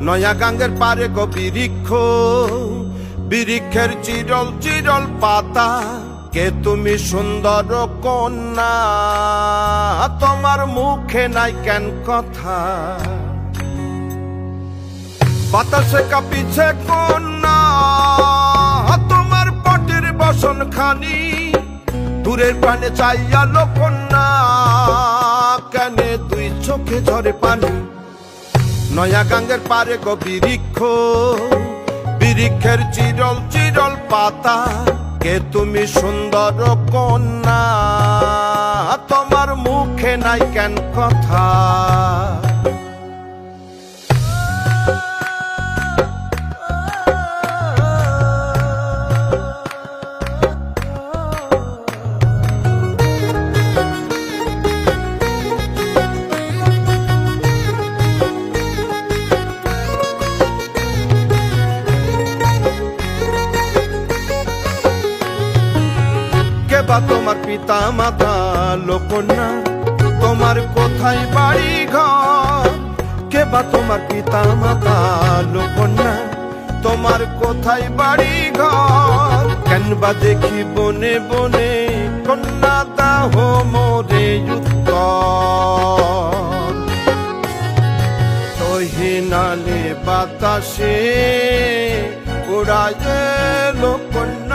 নয়া গাঙ্গের পারে গো বৃক্ষ, বৃক্ষের চিরল চিরল পাতা, কে তুমি সুন্দর কন্যা, তোমার মুখে নাই কেন কথা। বাতাসে কাঁপিছে কন্যা, তোমার পটির বসন খানি, দূরের প্রাণে চাইয়ালো কন্যা, কেনে দুই চোখে ঝরে পানি। নয়া গাঙ্গের পারে গো বৃক্ষ, বৃক্ষের চিরল চিরল পাতা, কে তুমি সুন্দর কন্যা, তোমার মুখে নাই কেন কথা। বা তোমার পিতা মাতা লোকন্যা, তোমার কোথায় বাড়ি ঘর, কে বা তোমার পিতা মাতা লোকন্যা, তোমার কোথায় বাড়ি ঘর, কেন বা দেখি বনে বনে কন্যা দাহ মোরে উত্তর। তহিনালে বাতাসে উড়ায় লোকন্যা,